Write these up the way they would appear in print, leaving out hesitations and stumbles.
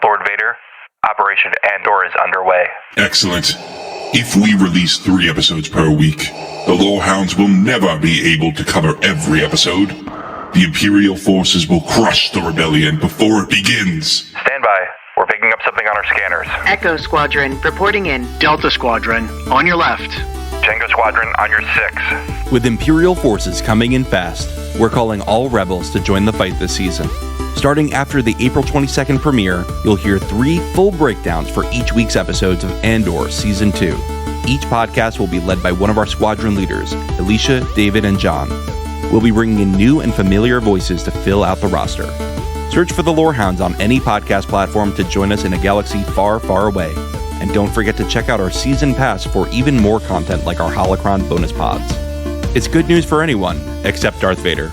Lord Vader, Operation Andor is underway. Excellent. If we release 3 episodes per week, the Lorehounds will never be able to cover every episode. The Imperial forces will crush the rebellion before it begins. Stand by. We're picking up something on our scanners. Echo Squadron, reporting in. Delta Squadron, on your left. Tango Squadron on your 6. With Imperial forces coming in fast, we're calling all rebels to join the fight this season. Starting after the April 22nd premiere, you'll hear 3 full breakdowns for each week's episodes of Andor Season 2. Each podcast will be led by one of our squadron leaders, Elysia, David, and John. We'll be bringing in new and familiar voices to fill out the roster. Search for the Lorehounds on any podcast platform to join us in a galaxy far, far away. And don't forget to check out our season pass for even more content like our Holocron bonus pods. It's good news for anyone, except Darth Vader.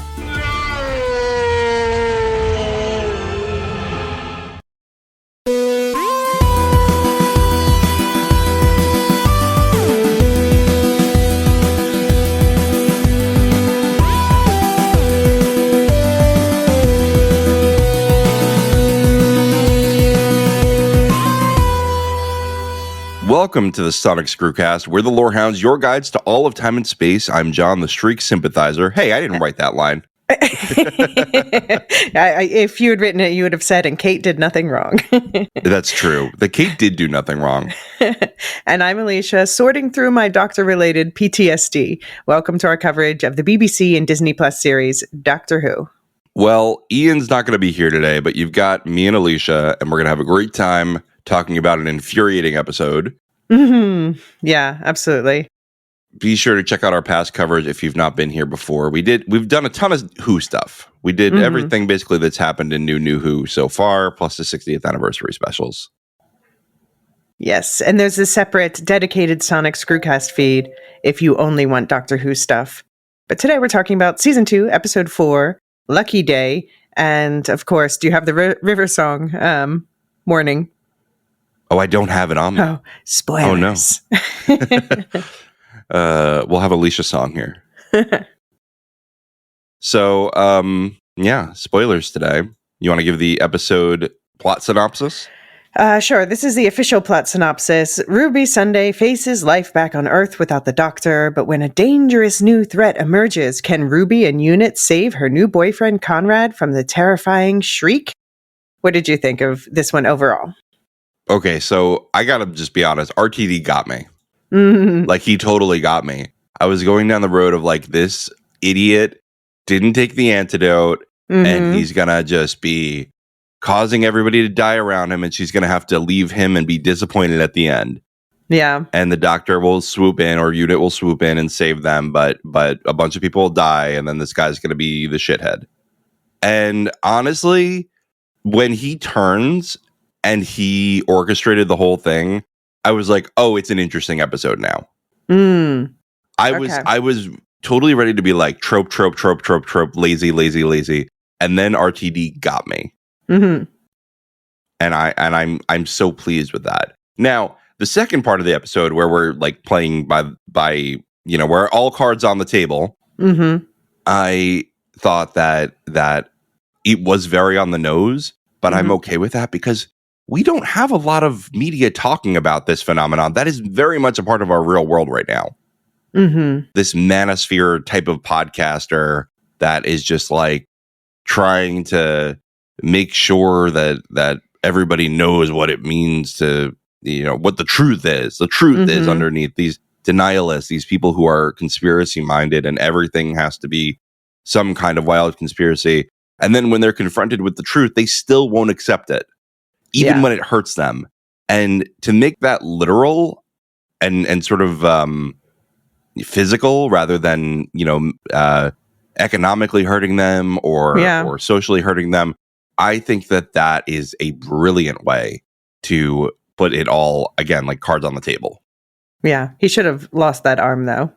Welcome to the Sonic Screwcast. We're the Lorehounds, your guides to all of time and space. I'm John, the Streak sympathizer. Hey, I didn't write that line. If you had written it, you would have said, and Kate did nothing wrong. That's true. The Kate did do nothing wrong. And I'm Elysia, sorting through my doctor-related PTSD. Welcome to our coverage of the BBC and Disney Plus series, Doctor Who. Well, Ian's not going to be here today, but you've got me and Elysia, and we're going to have a great time talking about an infuriating episode. Mm-hmm. Yeah, absolutely. Be sure to check out our past coverage if you've not been here before. We've done a ton of Who stuff. We did everything basically that's happened in New Who so far, plus the 60th anniversary specials. Yes, and there's a separate dedicated Sonic Screwcast feed if you only want Doctor Who stuff. But today we're talking about Season 2, Episode 4, Lucky Day, and of course, do you have the River Song warning? Oh, I don't have it on me. Oh, spoilers. Oh, no. We'll have Alicia's song here. So, yeah, spoilers today. You want to give the episode plot synopsis? Sure. This is the official plot synopsis. Ruby Sunday faces life back on Earth without the Doctor, but when a dangerous new threat emerges, can Ruby and Unit save her new boyfriend Conrad from the terrifying Shriek? What did you think of this one overall? Okay, so I gotta just be honest. RTD got me. Mm-hmm. Like, he totally got me. I was going down the road of, like, this idiot didn't take the antidote, and he's gonna just be causing everybody to die around him, and she's gonna have to leave him and be disappointed at the end. Yeah. And the Doctor will swoop in, or Unit will swoop in and save them, but a bunch of people will die, and then this guy's gonna be the shithead. And honestly, when he turns and he orchestrated the whole thing, I was like, oh, it's an interesting episode now. I was totally ready to be like trope, lazy. And then RTD got me. Mm-hmm. And I'm so pleased with that. Now, the second part of the episode where we're like playing by where all cards on the table, I thought that it was very on the nose, but I'm okay with that because we don't have a lot of media talking about this phenomenon. That is very much a part of our real world right now. This manosphere type of podcaster that is just like trying to make sure that everybody knows what it means to, what the truth is. The truth is underneath these denialists, these people who are conspiracy minded, and everything has to be some kind of wild conspiracy. And then when they're confronted with the truth, they still won't accept it, even when it hurts them. And to make that literal and sort of physical rather than, economically hurting them or socially hurting them, I think that is a brilliant way to put it all, again, like cards on the table. Yeah, he should have lost that arm, though.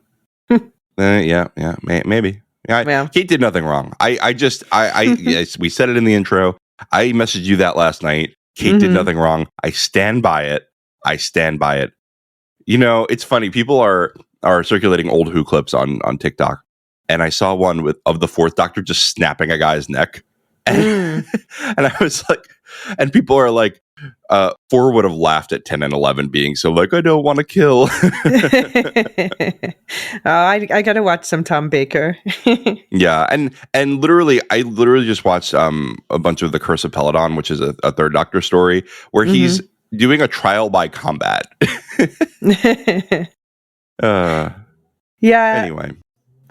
Maybe. Yeah, Kate did nothing wrong. Yes, we said it in the intro. I messaged you that last night. Kate did nothing wrong. I stand by it. It's funny. People are circulating old Who clips on TikTok, and I saw one of the fourth Doctor just snapping a guy's neck, and I was like, and people are like, 4 would have laughed at 10 and 11 being so like, I don't want to kill. I gotta watch some Tom Baker. Yeah, and literally, I literally just watched a bunch of The Curse of Peladon, which is a Third Doctor story, where he's doing a trial by combat. Yeah. Anyway.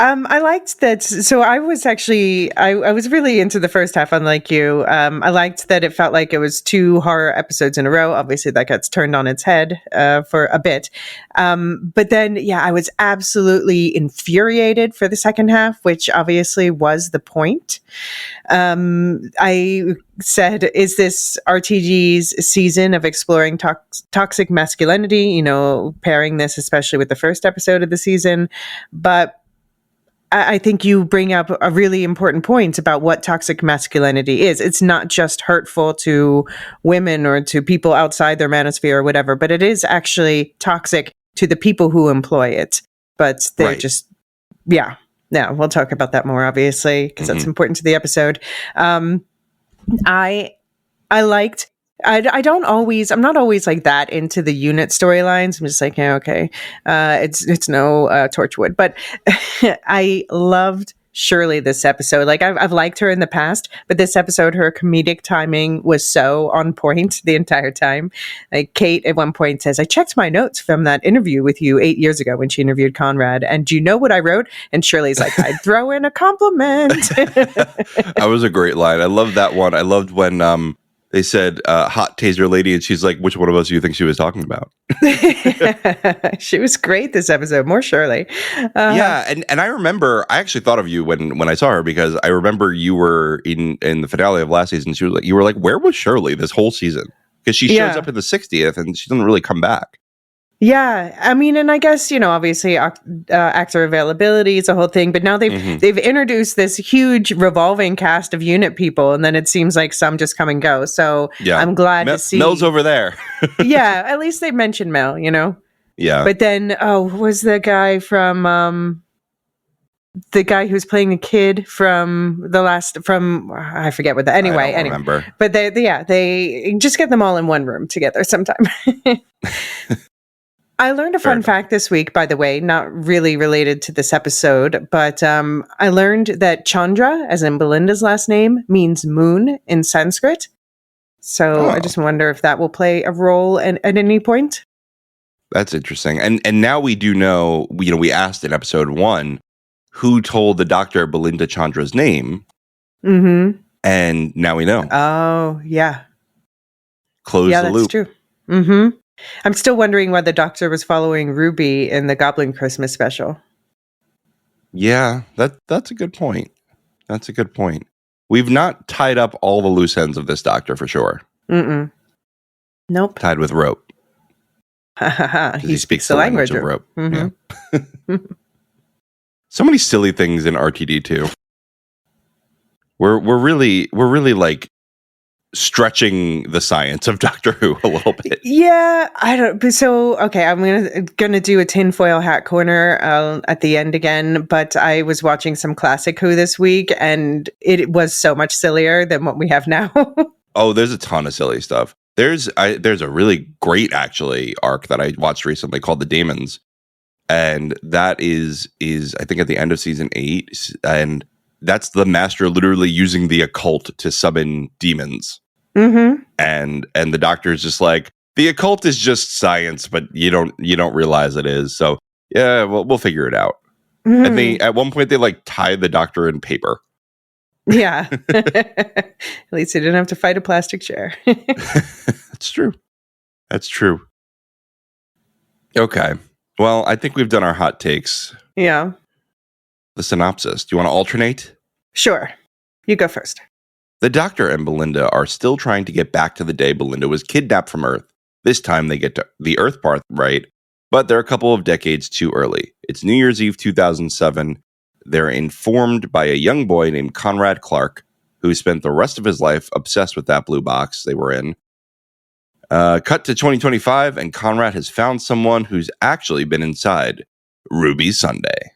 I liked that. So I was actually, I was really into the first half, unlike you. I liked that it felt like it was 2 horror episodes in a row. Obviously, that gets turned on its head for a bit. But then, yeah, I was absolutely infuriated for the second half, which obviously was the point. I said, is this RTG's season of exploring toxic masculinity? You know, pairing this especially with the first episode of the season. But I think you bring up a really important point about what toxic masculinity is. It's not just hurtful to women or to people outside their manosphere or whatever, but it is actually toxic to the people who employ it. But they're just, yeah, we'll talk about that more, obviously, because that's important to the episode. I liked... I'm not always like that into the unit storylines. I'm just like, yeah, okay. It's no Torchwood, but I loved Shirley this episode. Like I've liked her in the past, but this episode, her comedic timing was so on point the entire time. Like Kate at one point says, I checked my notes from that interview with you 8 years ago when she interviewed Conrad. And do you know what I wrote? And Shirley's like, I'd throw in a compliment. That was a great line. I loved that one. I loved when, they said, hot taser lady, and she's like, which one of us do you think she was talking about? She was great this episode, more Shirley. Yeah, and I remember, I actually thought of you when I saw her, because I remember you were in the finale of last season, you were like, where was Shirley this whole season? Because she shows up in the 60th, and she doesn't really come back. Yeah, I mean, and I guess, you know, obviously actor availability is a whole thing, but now they've introduced this huge revolving cast of unit people, and then it seems like some just come and go. So yeah. I'm glad to see Mel's over there. Yeah, at least they mentioned Mel, you know. Yeah, but then was the guy from the guy who's playing the kid from I forget what the anyway. I don't remember. But they just get them all in one room together sometime. I learned a fun fact this week, by the way, not really related to this episode, but I learned that Chandra, as in Belinda's last name, means moon in Sanskrit. So I just wonder if that will play a role at any point. That's interesting. And now we do know, we asked in episode 1, who told the doctor Belinda Chandra's name. Mm-hmm. And now we know. Oh, yeah. Close the loop. Yeah, that's true. Mm-hmm. I'm still wondering why the doctor was following Ruby in the Goblin Christmas special. Yeah, that's a good point. That's a good point. We've not tied up all the loose ends of this doctor for sure. Mm-mm. Nope. Tied with rope. He speaks the language of rope. Mm-hmm. Yeah. So many silly things in RTD too. We're really like stretching the science of Doctor Who a little bit. Yeah, I don't. So okay, I'm gonna do a tinfoil hat corner at the end again. But I was watching some classic Who this week, and it was so much sillier than what we have now. Oh, there's a ton of silly stuff. There's a really great actually arc that I watched recently called The Daemons, and that is I think at the end of season 8, and that's the Master literally using the occult to summon demons. Mm-hmm. And the doctor is just like, the occult is just science, but you don't realize it is. So yeah, we'll figure it out. Mm-hmm. And at one point they like tied the doctor in paper. Yeah. At least he didn't have to fight a plastic chair. That's true. That's true. Okay. Well, I think we've done our hot takes. Yeah. The synopsis. Do you want to alternate? Sure. You go first. The Doctor and Belinda are still trying to get back to the day Belinda was kidnapped from Earth. This time they get to the Earth part right, but they're a couple of decades too early. It's New Year's Eve 2007. They're informed by a young boy named Conrad Clark, who spent the rest of his life obsessed with that blue box they were in. Cut to 2025, and Conrad has found someone who's actually been inside. Ruby Sunday.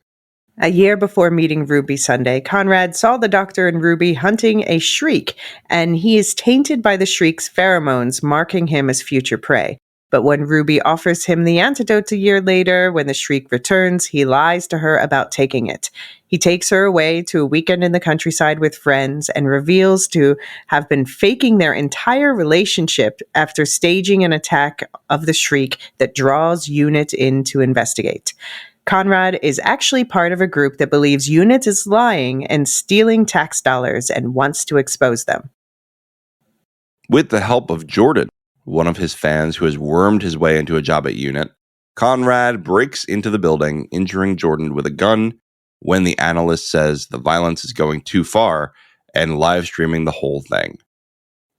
A year before meeting Ruby Sunday, Conrad saw the doctor and Ruby hunting a shriek, and he is tainted by the shriek's pheromones, marking him as future prey. But when Ruby offers him the antidote a year later, when the shriek returns, he lies to her about taking it. He takes her away to a weekend in the countryside with friends and reveals to have been faking their entire relationship after staging an attack of the shriek that draws Unit in to investigate. Conrad is actually part of a group that believes Unit is lying and stealing tax dollars and wants to expose them. With the help of Jordan, one of his fans who has wormed his way into a job at Unit, Conrad breaks into the building, injuring Jordan with a gun when the analyst says the violence is going too far and live streaming the whole thing.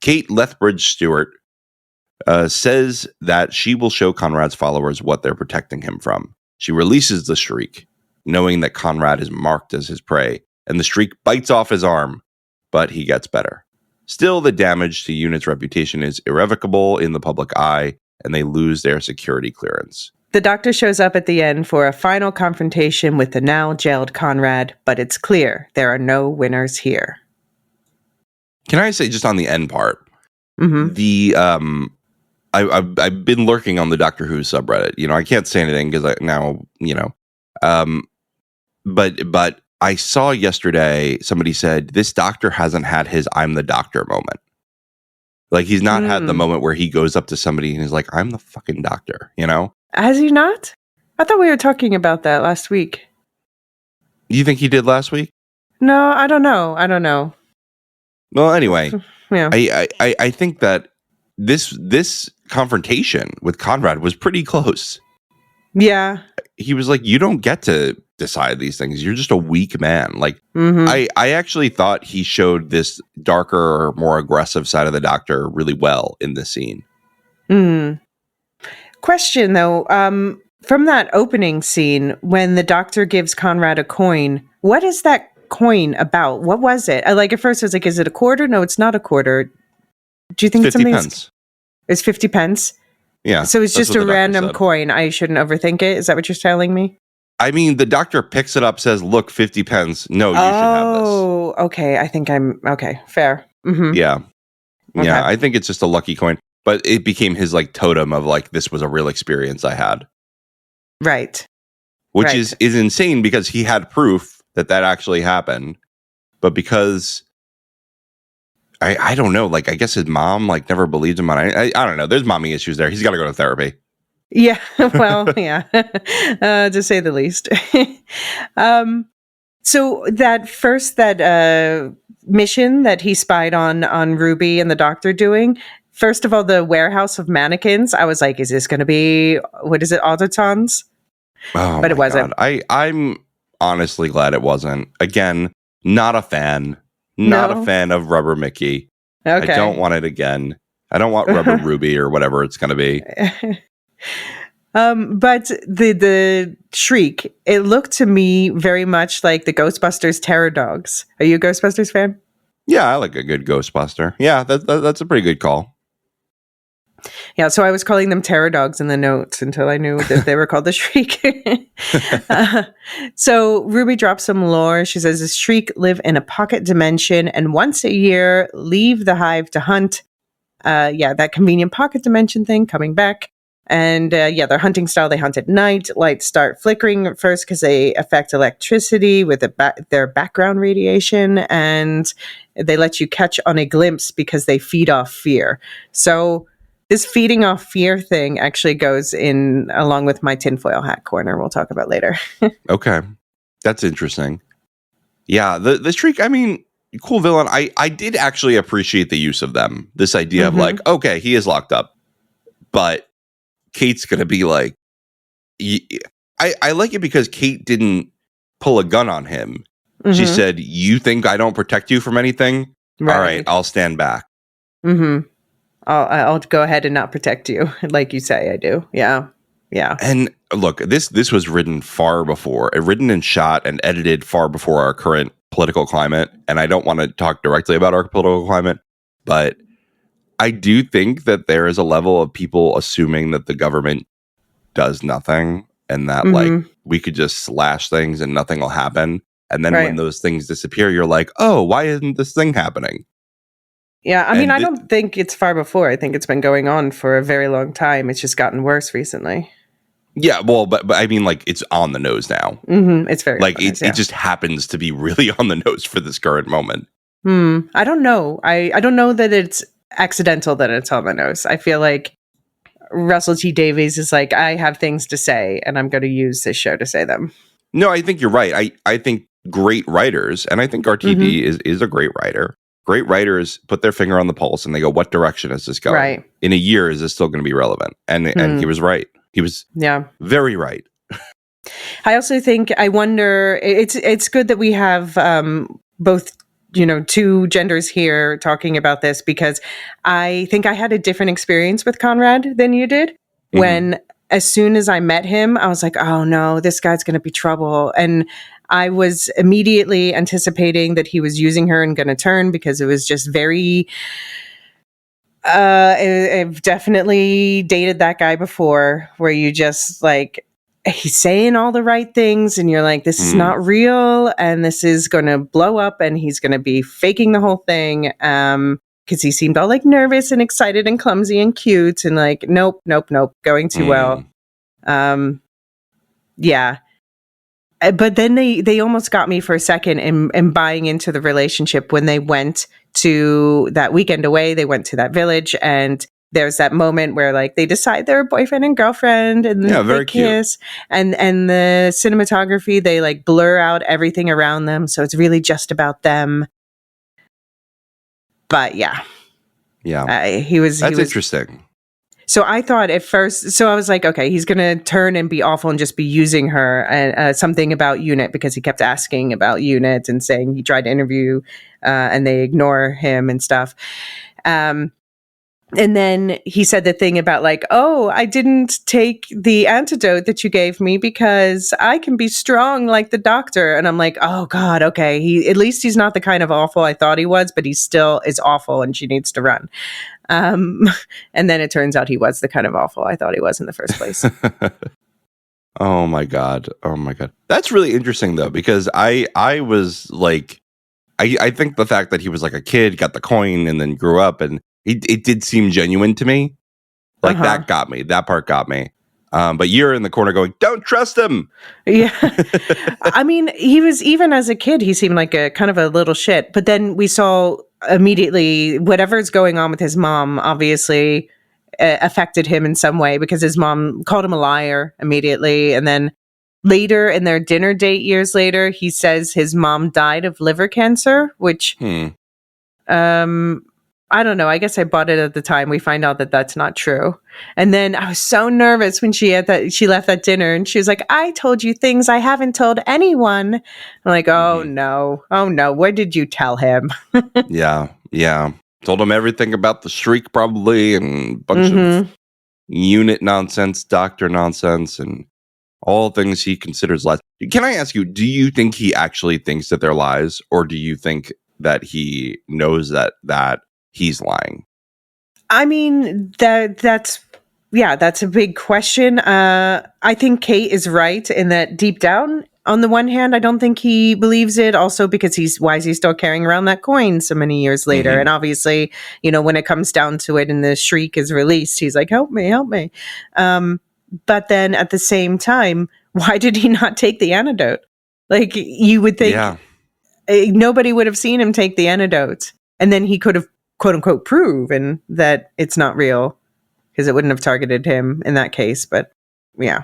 Kate Lethbridge Stewart says that she will show Conrad's followers what they're protecting him from. She releases the shriek, knowing that Conrad is marked as his prey, and the shriek bites off his arm, but he gets better. Still, the damage to Unit's reputation is irrevocable in the public eye, and they lose their security clearance. The doctor shows up at the end for a final confrontation with the now jailed Conrad, but it's clear there are no winners here. Can I say just on the end part? Mm-hmm. I've been lurking on the Doctor Who subreddit. You know, I can't say anything because but I saw yesterday somebody said this doctor hasn't had his "I'm the doctor" moment. Like he's not had the moment where he goes up to somebody and is like, "I'm the fucking doctor," you know? Has he not? I thought we were talking about that last week. You think he did last week? No, I don't know. Well, anyway, yeah. I think that this confrontation with Conrad was pretty close. Yeah. He was like, "You don't get to decide these things. You're just a weak man." Like, I actually thought he showed this darker, more aggressive side of the doctor really well in this scene. Question though, from that opening scene when the doctor gives Conrad a coin, what is that coin about? What was it? Like at first I was like, is it a quarter? No, it's not a quarter. Do you think it's 50 something? pence. It's 50 pence? Yeah. So it's just a random coin. I shouldn't overthink it. Is that what you're telling me? I mean, the doctor picks it up, says, "Look, 50 pence. No, you should have this." Oh, okay. I think I'm okay. Fair. Mm-hmm. Yeah. Okay. Yeah. I think it's just a lucky coin, but it became his like totem of like, this was a real experience I had. Right. Which Right. is insane because he had proof that actually happened. But because I don't know, like, I guess his mom like never believed him. I don't know. There's mommy issues there. He's got to go to therapy. Yeah, well, yeah, to say the least. So that mission that he spied on Ruby and the doctor doing, first of all, the warehouse of mannequins, I was like, is this going to be, what is it, autotons? Oh, but it wasn't. God. I'm honestly glad it wasn't. Again, not a fan. Not a fan of Rubber Mickey. Okay. I don't want it again. I don't want Rubber Ruby or whatever it's going to be. But the shriek, it looked to me very much like the Ghostbusters terror dogs. Are you a Ghostbusters fan? Yeah, I like a good Ghostbuster. Yeah, that's a pretty good call. Yeah, so I was calling them terror dogs in the notes until I knew that they were called the shriek. So Ruby drops some lore. She says the shriek live in a pocket dimension and once a year leave the hive to hunt. That convenient pocket dimension thing coming back. And their hunting style, they hunt at night. Lights start flickering at first because they affect electricity with their background radiation. And they let you catch on a glimpse because they feed off fear. So this feeding off fear thing actually goes in along with my tinfoil hat corner we'll talk about later. Okay. That's interesting. Yeah, the shriek, I mean, cool villain. I did actually appreciate the use of them. This idea of like, okay, he is locked up, but Kate's going to be like, I like it because Kate didn't pull a gun on him. She said, "You think I don't protect you from anything? Right. All right, I'll stand back." I'll go ahead and not protect you. Like you say, I do. Yeah. Yeah. And look, this was written written and shot and edited far before our current political climate. And I don't want to talk directly about our political climate, but I do think that there is a level of people assuming that the government does nothing and that like we could just slash things and nothing will happen. And then when Right. those things disappear, you're like, oh, why isn't this thing happening? Yeah, I mean, And I don't think it's far before. I think it's been going on for a very long time. It's just gotten worse recently. Yeah, well, but I mean, like, it's on the nose now. It's very Like, honest, it just happens to be really on the nose for this current moment. I don't know. I don't know that it's accidental that it's on the nose. I feel like Russell T Davies is like, I have things to say, and I'm going to use this show to say them. No, I think you're right. I think great writers, and I think RTD is a great writer. Great writers put their finger on the pulse and they go, what direction is this going? Right. In a year, is this still going to be relevant? And he was right. He was very right. I also think, I wonder, it's good that we have both, two genders here talking about this, because I think I had a different experience with Conrad than you did. When as soon as I met him, I was like, oh no, this guy's going to be trouble. And I was immediately anticipating that he was using her and going to turn, because it was just very, I've definitely dated that guy before, where you just like, he's saying all the right things and you're like, this is not real and this is going to blow up and he's going to be faking the whole thing. Because he seemed all like nervous and excited and clumsy and cute and like, nope, going too well. Yeah. But then they almost got me for a second in buying into the relationship when they went to that weekend away. They went to that village, and there's that moment where like they decide they're boyfriend and girlfriend, and then they kiss. Cute. And the cinematography, they like blur out everything around them, so it's really just about them. But yeah, he was interesting. So I thought at first, so I was like, okay, he's going to turn and be awful and just be using her, and something about Unit, because he kept asking about Unit and saying he tried to interview and they ignore him and stuff. And then he said the thing about like, oh, I didn't take the antidote that you gave me because I can be strong like the doctor. And I'm like, oh God, okay. At least he's not the kind of awful I thought he was, but he still is awful and she needs to run. And then it turns out he was the kind of awful I thought he was in the first place. Oh my God. That's really interesting though, because I was like, I think the fact that he was like a kid, got the coin and then grew up, and it did seem genuine to me. Like that got me. That part got me. But you're in the corner going, don't trust him. Yeah. I mean, he was, even as a kid, he seemed like a kind of a little shit. But then we saw immediately whatever's going on with his mom obviously affected him in some way, because his mom called him a liar immediately. And then later in their dinner date years later, he says his mom died of liver cancer, which I don't know. I guess I bought it at the time. We find out that that's not true. And then I was so nervous when she left that dinner and she was like, I told you things I haven't told anyone. I'm like, oh no. What did you tell him? Yeah. Told him everything about the streak probably, and a bunch of Unit nonsense, doctor nonsense, and all things he considers lies. Can I ask you, do you think he actually thinks that they're lies, or do you think that he knows that he's lying? I mean, that's a big question. I think Kate is right in that deep down, on the one hand, I don't think he believes it, also because why is he still carrying around that coin so many years later? And obviously, when it comes down to it and the shriek is released, he's like, help me. But then at the same time, why did he not take the antidote? Like, you would think nobody would have seen him take the antidote, and then he could have, quote unquote, proven that it's not real, because it wouldn't have targeted him in that case. But I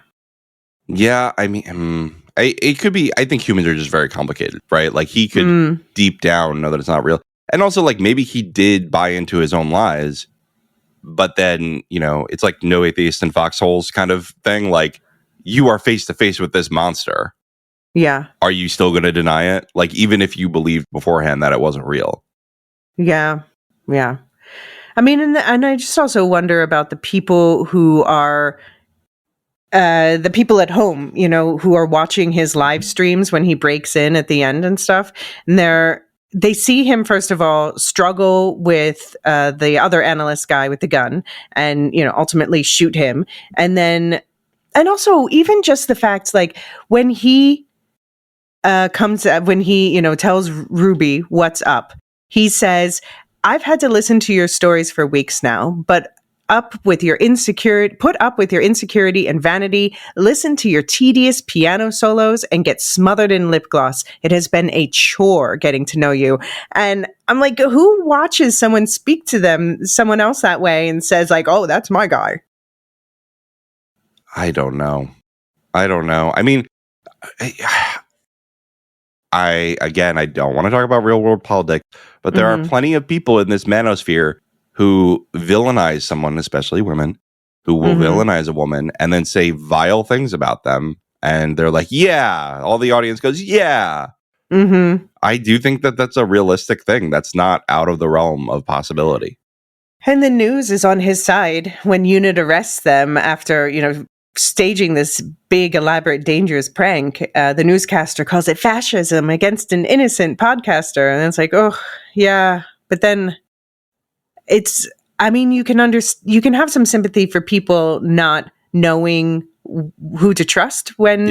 mean, it could be. I think humans are just very complicated, right? Like, he could deep down know that it's not real, and also like maybe he did buy into his own lies, but then it's like no atheist in foxholes kind of thing. Like, you are face to face with this monster. Yeah. Are you still going to deny it? Like, even if you believed beforehand that it wasn't real? Yeah. I mean, and I just also wonder about the people who are the people at home, who are watching his live streams when he breaks in at the end and stuff. And they see him, first of all, struggle with the other analyst guy with the gun and, ultimately shoot him. And then And also, even just the fact, like, when he tells Ruby what's up, he says, I've had to listen to your stories for weeks now, but put up with your insecurity and vanity, listen to your tedious piano solos, and get smothered in lip gloss. It has been a chore getting to know you. And I'm like, who watches someone speak to someone else that way and says, like, oh, that's my guy? I don't know. I mean, I don't want to talk about real world politics, but there are plenty of people in this manosphere who villainize someone, especially women, who will villainize a woman and then say vile things about them. And they're like, yeah, all the audience goes, yeah. I do think that that's a realistic thing. That's not out of the realm of possibility. And the news is on his side when Unit arrests them after, staging this big, elaborate, dangerous prank. The newscaster calls it fascism against an innocent podcaster. And it's like, oh, yeah. But then you can have some sympathy for people not knowing who to trust when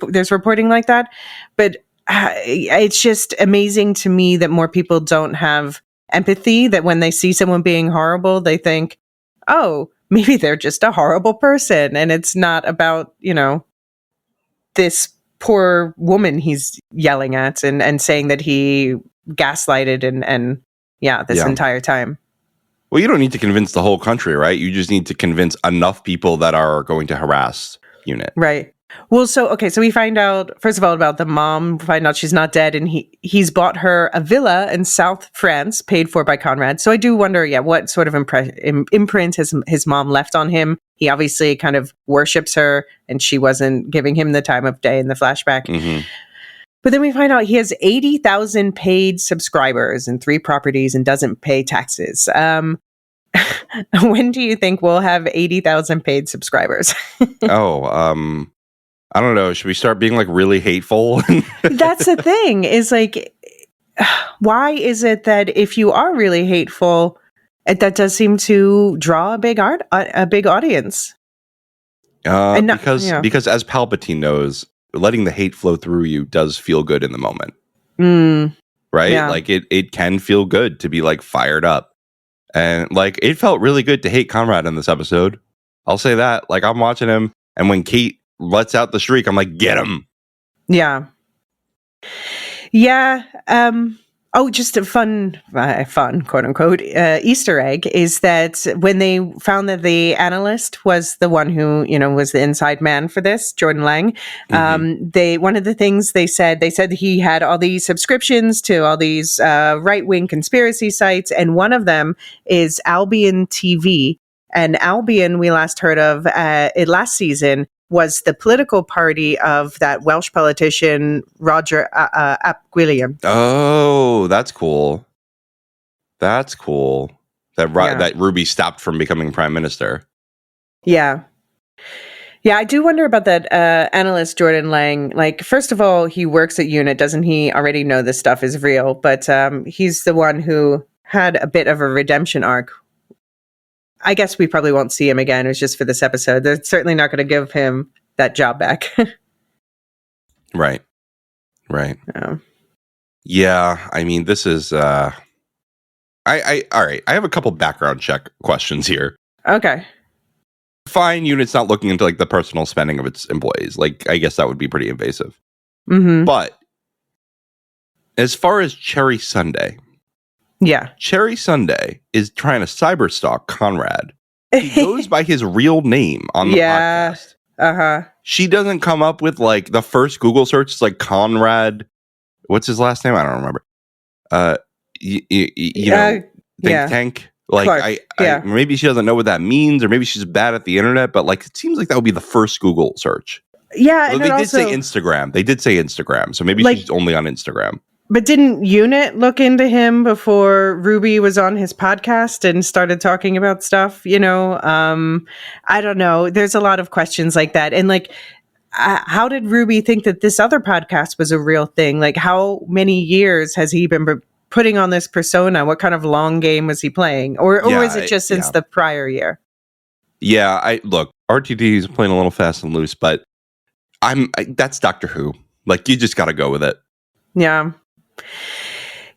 there's reporting like that. But it's just amazing to me that more people don't have empathy, that when they see someone being horrible, they think, oh, maybe they're just a horrible person. And it's not about, this poor woman he's yelling at and saying that he gaslighted this entire time. Well, you don't need to convince the whole country, right? You just need to convince enough people that are going to harass Unit. Right. Well, so we find out, first of all, about the mom, find out she's not dead, and he's bought her a villa in South France, paid for by Conrad. So I do wonder, what sort of imprint his mom left on him. He obviously kind of worships her, and she wasn't giving him the time of day in the flashback. But then we find out he has 80,000 paid subscribers and 3 properties and doesn't pay taxes. When do you think we'll have 80,000 paid subscribers? I don't know. Should we start being like really hateful? That's the thing, is like, why is it that if you are really hateful, that does seem to draw a big audience? Because as Palpatine knows, letting the hate flow through you does feel good in the moment. Right? Yeah. Like it can feel good to be like fired up. And like it felt really good to hate Conrad in this episode. I'll say that. Like I'm watching him, and when Kate lets out the shriek, I'm like, get him. Yeah. Just a fun quote unquote Easter egg is that when they found that the analyst was the one who was the inside man for this, Jordan Lang, one of the things they said he had all these subscriptions to all these right-wing conspiracy sites, and one of them is Albion TV. And Albion, we last heard of last season, was the political party of that Welsh politician, Roger ap Gwilym. Oh, that's cool. That's cool. That Ruby stopped from becoming prime minister. Yeah. Yeah, I do wonder about that analyst, Jordan Lang. Like, first of all, he works at UNIT. Doesn't he already know this stuff is real? But he's the one who had a bit of a redemption arc. I guess we probably won't see him again. It was just for this episode. They're certainly not going to give him that job back. Right. Yeah. I mean, this is, all right. I have a couple background check questions here. Okay. Fine. UNIT's not looking into like the personal spending of its employees. Like, I guess that would be pretty invasive. But as far as Cherry Sunday, Cherry Sunday is trying to cyberstalk Conrad. He goes by his real name on the podcast. She doesn't come up with like the first Google search. It's like Conrad. What's his last name? I don't remember. Think tank. Like Clark, maybe she doesn't know what that means, or maybe she's bad at the internet. But like, it seems like that would be the first Google search. Yeah, well, they did say Instagram. They did say Instagram, so maybe she's only on Instagram. But didn't UNIT look into him before Ruby was on his podcast and started talking about stuff? I don't know. There's a lot of questions like that. And like, how did Ruby think that this other podcast was a real thing? Like, how many years has he been putting on this persona? What kind of long game was he playing? Or is it just since the prior year? Yeah, look, RTD is playing a little fast and loose, but that's Doctor Who. Like, you just got to go with it. Yeah.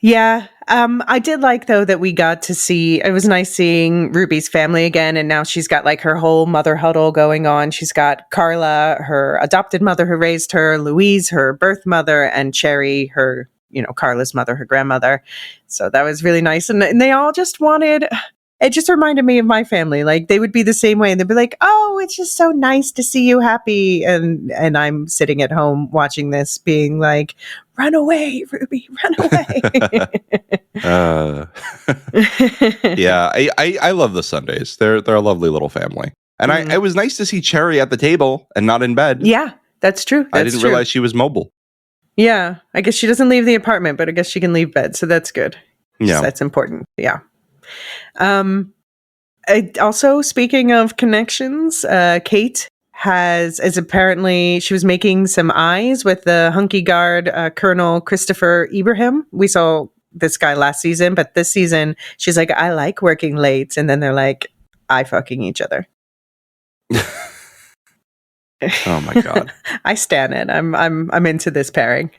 Yeah. I did like, though, that we got to see, it was nice seeing Ruby's family again. And now she's got like her whole mother huddle going on. She's got Carla, her adopted mother who raised her, Louise, her birth mother, and Cherry, her, Carla's mother, her grandmother. So that was really nice. And they all just wanted, it just reminded me of my family. Like, they would be the same way. And they'd be like, oh, it's just so nice to see you happy. And I'm sitting at home watching this being like, run away, Ruby, run away. Yeah, I love the Sundays. They're a lovely little family. And it was nice to see Cherry at the table and not in bed. Yeah, that's true. I didn't realize she was mobile. Yeah, I guess she doesn't leave the apartment, but I guess she can leave bed. So that's good. Yeah. That's important. Yeah. Also, speaking of connections, Kate is apparently, she was making some eyes with the hunky guard, Colonel Christopher Ibrahim. We saw this guy last season, but this season she's like, I like working late. And then they're like, I fucking each other. Oh my God. I stan it. I'm into this pairing.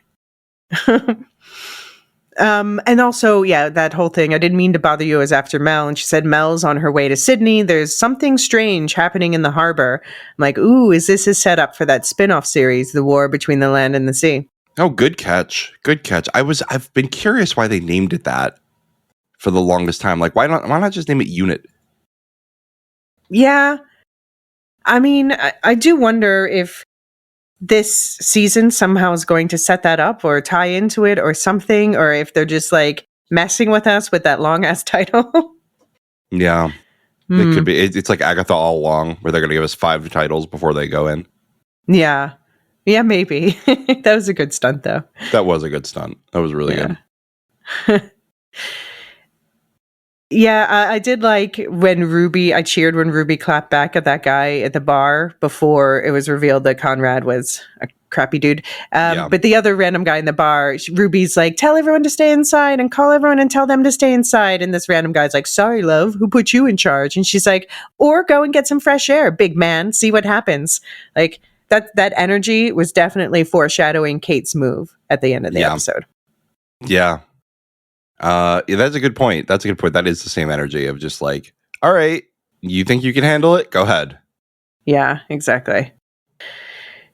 And also, yeah, that whole thing, I didn't mean to bother you, as after Mel, and she said Mel's on her way to Sydney. There's something strange happening in the harbor. I'm like, ooh, is this a setup for that spin-off series, The War Between the Land and the Sea? Oh, good catch. Good catch. I've been curious why they named it that for the longest time. Like, why not just name it Unit? Yeah. I mean, I do wonder if this season somehow is going to set that up or tie into it or something, or if they're just like messing with us with that long ass title. Yeah. It could be. It's like Agatha all along, where they're going to give us 5 titles before they go in. Yeah. Yeah, maybe. That was a good stunt, though. That was a good stunt. That was really good. Yeah, I did like I cheered when Ruby clapped back at that guy at the bar before it was revealed that Conrad was a crappy dude. But the other random guy in the bar, Ruby's like, tell everyone to stay inside and call everyone and tell them to stay inside. And this random guy's like, sorry, love, who put you in charge? And she's like, or go and get some fresh air, big man, see what happens. Like, that energy was definitely foreshadowing Kate's move at the end of the episode. Yeah. That's a good point. That is the same energy of just like, all right, you think you can handle it? Go ahead. Yeah, exactly.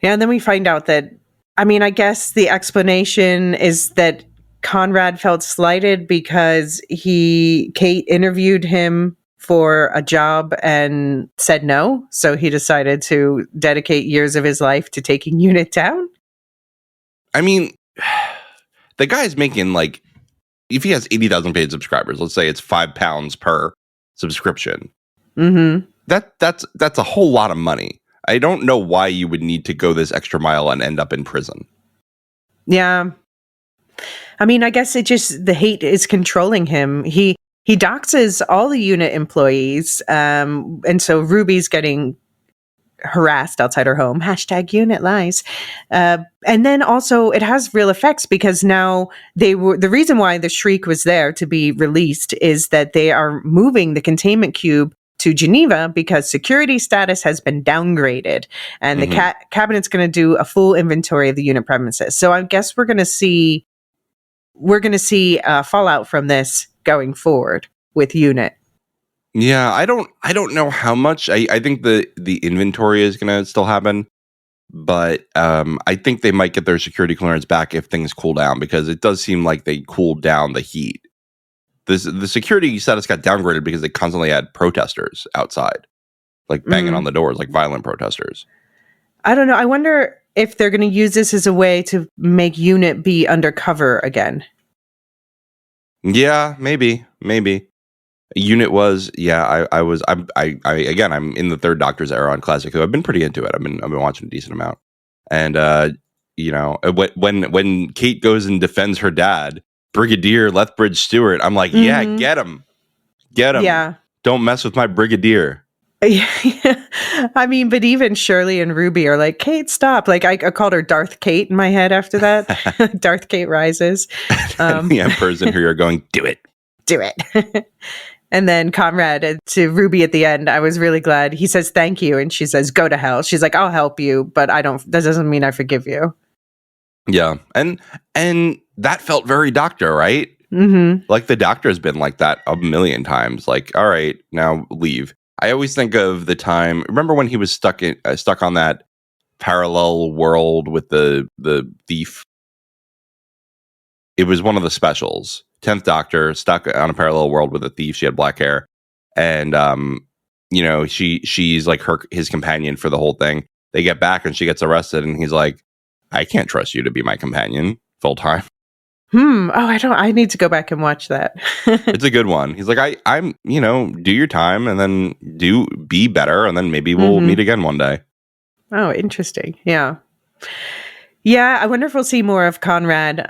Yeah, and then we find out that, I mean, I guess the explanation is that Conrad felt slighted because Kate interviewed him for a job and said no. So he decided to dedicate years of his life to taking Unit down. I mean, the guy's making like, if he has 80,000 paid subscribers, let's say it's £5 per subscription. Mm-hmm. That's a whole lot of money. I don't know why you would need to go this extra mile and end up in prison. Yeah. I mean, I guess the hate is controlling him. He doxes all the Unit employees. And so Ruby's getting harassed outside her home, #Unit lies. And then also it has real effects because now the reason why the Shriek was there to be released is that they are moving the containment cube to Geneva because security status has been downgraded, and the cabinet's going to do a full inventory of the Unit premises. So I guess we're going to see fallout from this going forward with Unit. Yeah, I don't know how much. I think the inventory is going to still happen, but I think they might get their security clearance back if things cool down, because it does seem like they cooled down the heat. The security status got downgraded because they constantly had protesters outside, like banging on the doors, like violent protesters. I don't know. I wonder if they're going to use this as a way to make Unit be undercover again. Yeah, maybe. Unit was, I'm in the Third Doctor's era on Classic Who. I've been pretty into it. I've been watching a decent amount. And when Kate goes and defends her dad, Brigadier Lethbridge Stewart, I'm like, yeah, get him. Yeah. Don't mess with my Brigadier. Yeah. I mean, but even Shirley and Ruby are like, Kate, stop. Like, I called her Darth Kate in my head after that. Darth Kate rises. The Emperor's in here going, do it. Do it. And then Conrad to Ruby at the end, I was really glad. He says, thank you. And she says, go to hell. She's like, I'll help you, but that doesn't mean I forgive you. Yeah. And that felt very Doctor, right? Mm-hmm. Like the Doctor has been like that a million times. Like, all right, now leave. I always think of the time. Remember when he was stuck on that parallel world with the thief? It was one of the specials. 10th Doctor stuck on a parallel world with a thief. She had black hair, and she's like his companion for the whole thing. They get back and she gets arrested, and he's like, I can't trust you to be my companion full time. Oh, I need to go back and watch that. It's a good one. He's like, I'm do your time and then be better, and then maybe we'll meet again one day. Oh, interesting. Yeah. Yeah, I wonder if we'll see more of Conrad.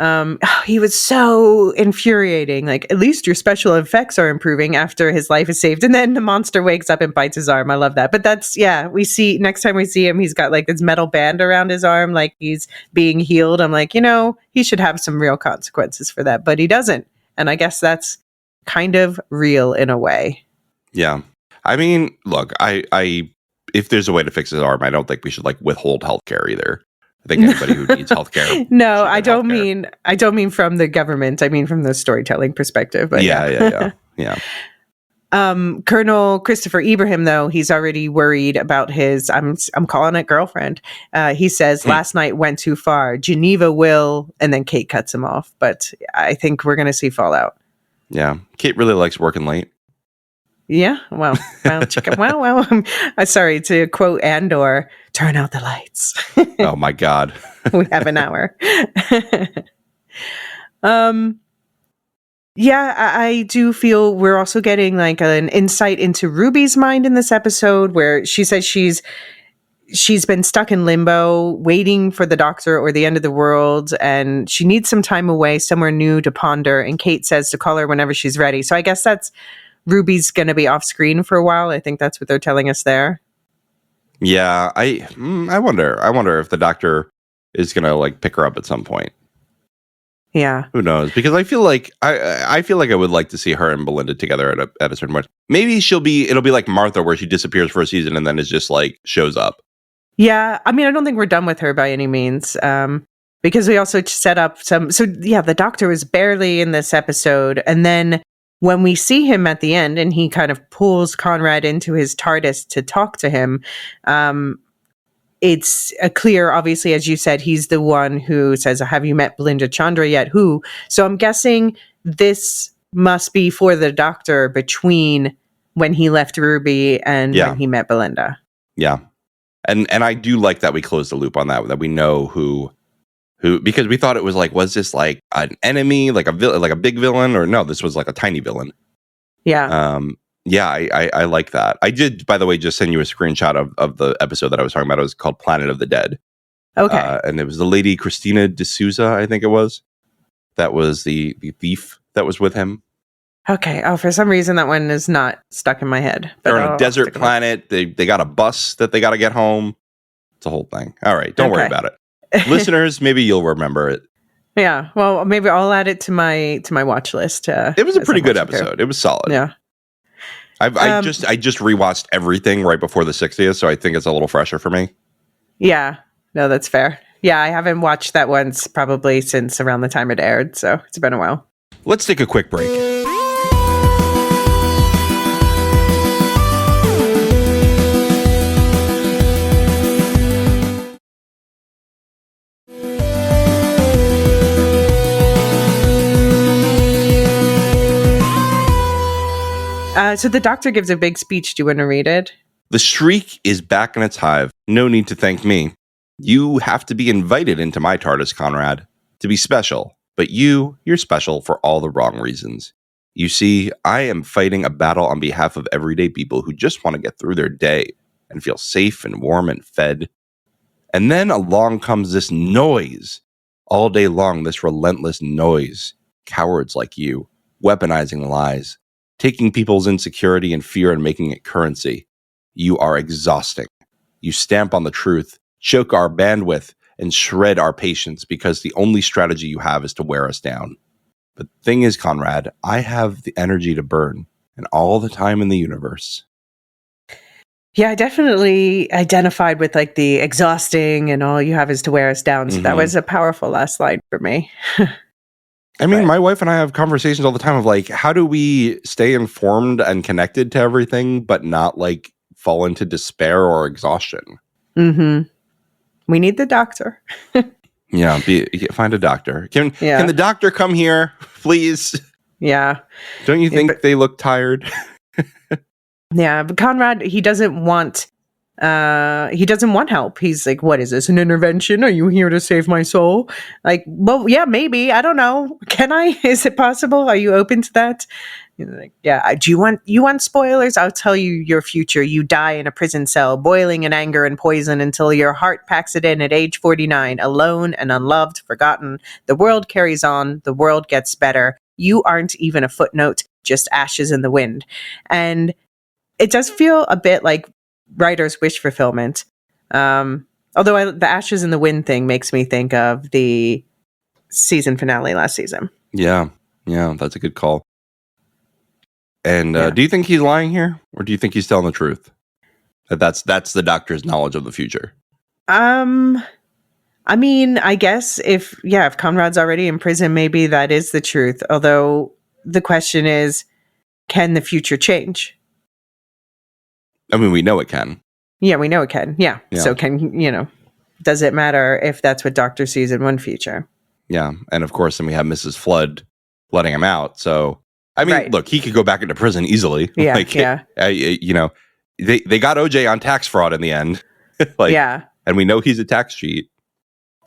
He was so infuriating. Like, at least your special effects are improving after his life is saved. And then the monster wakes up and bites his arm. I love that. But next time we see him, he's got like this metal band around his arm, like he's being healed. I'm like, he should have some real consequences for that, but he doesn't. And I guess that's kind of real in a way. Yeah. I mean, look, if there's a way to fix his arm, I don't think we should like withhold healthcare either. I think anybody who needs healthcare. No, I don't mean from the government. I mean from the storytelling perspective. But yeah. Colonel Christopher Ibrahim, though, he's already worried about his. I'm calling it girlfriend. He says last night went too far. Geneva will, and then Kate cuts him off. But I think we're going to see fallout. Yeah, Kate really likes working late. Yeah, well, sorry to quote Andor, turn out the lights. Oh my God. We have an hour. Yeah, I do feel we're also getting like an insight into Ruby's mind in this episode, where she says she's been stuck in limbo, waiting for the Doctor or the end of the world, and she needs some time away, somewhere new to ponder. And Kate says to call her whenever she's ready. So I guess that's Ruby's going to be off screen for a while. I think that's what they're telling us there. Yeah, I wonder if the Doctor is going to like pick her up at some point. Yeah, who knows? Because I feel like I would like to see her and Belinda together at a certain point. Maybe it'll be like Martha, where she disappears for a season and then is just like shows up. Yeah, I mean, I don't think we're done with her by any means. Because we also set up some. So yeah, the Doctor was barely in this episode, and then when we see him at the end and he kind of pulls Conrad into his TARDIS to talk to him, it's clear, obviously, as you said, he's the one who says, have you met Belinda Chandra yet? Who? So I'm guessing this must be for the Doctor between when he left Ruby and when he met Belinda. Yeah. And I do like that we closed the loop on that we know who, because we thought it was like, was this like an enemy, like a big villain, or no, this was like a tiny villain. Yeah. I like that. I did, by the way, just send you a screenshot of the episode that I was talking about. It was called Planet of the Dead. Okay. And it was the lady Christina D'Souza, I think it was. That was the thief that was with him. Okay. Oh, for some reason that one is not stuck in my head. They're on a desert planet. They got a bus that they got to get home. It's a whole thing. All right. Don't worry about it. Listeners, maybe you'll remember it. Yeah. Well, maybe I'll add it to my watch list. It was a pretty good episode. It was solid. Yeah. I just rewatched everything right before the 60th, so I think it's a little fresher for me. Yeah. No, that's fair. Yeah, I haven't watched that once probably since around the time it aired, so it's been a while. Let's take a quick break. So the Doctor gives a big speech. Do you want to read it? The Shriek is back in its hive. No need to thank me. You have to be invited into my TARDIS, Conrad, to be special. But you're special for all the wrong reasons. You see, I am fighting a battle on behalf of everyday people who just want to get through their day and feel safe and warm and fed. And then along comes this noise. All day long, this relentless noise. Cowards like you, weaponizing lies, taking people's insecurity and fear and making it currency. You are exhausting. You stamp on the truth, choke our bandwidth, and shred our patience because the only strategy you have is to wear us down. But the thing is, Conrad, I have the energy to burn, and all the time in the universe. Yeah, I definitely identified with like the exhausting and all you have is to wear us down. So that was a powerful last line for me. I mean, my wife and I have conversations all the time of like, how do we stay informed and connected to everything, but not like fall into despair or exhaustion? Mm-hmm. We need the doctor. Yeah, find a doctor. Can the doctor come here, please? Yeah. Don't you think they look tired? Yeah, but Conrad, he doesn't want help. He's like, what is this, an intervention? Are you here to save my soul? Like, well, yeah, maybe. I don't know. Can I? Is it possible? Are you open to that? He's like, yeah. Do you want spoilers? I'll tell you your future. You die in a prison cell, boiling in anger and poison until your heart packs it in at age 49, alone and unloved, forgotten. The world carries on. The world gets better. You aren't even a footnote, just ashes in the wind. And it does feel a bit like writer's wish fulfillment. Although the ashes in the wind thing makes me think of the season finale last season. Yeah, that's a good call. And do you think he's lying here? Or do you think he's telling the truth? That's the doctor's knowledge of the future. I mean, I guess if Conrad's already in prison, maybe that is the truth. Although the question is, can the future change? I mean, we know it can. Yeah, we know it can. Yeah. So does it matter if that's what Doctor sees in one future? Yeah. And of course, then we have Mrs. Flood letting him out. So, I mean, look, he could go back into prison easily. Yeah. They got OJ on tax fraud in the end. And we know he's a tax cheat.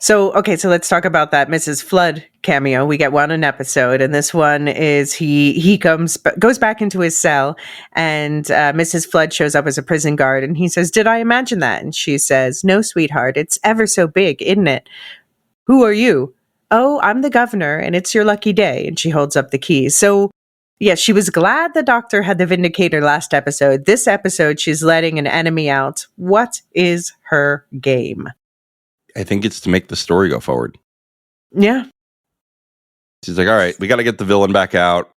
So let's talk about that Mrs. Flood cameo. We get one an episode, and this one is he goes back into his cell, and Mrs. Flood shows up as a prison guard, and he says, "Did I imagine that?" And she says, "No, sweetheart, it's ever so big, isn't it? Who are you?" "Oh, I'm the governor, and it's your lucky day." And she holds up the keys. So, yeah, she was glad the doctor had the Vindicator last episode. This episode, she's letting an enemy out. What is her game? I think it's to make the story go forward. Yeah. She's like, all right, we got to get the villain back out.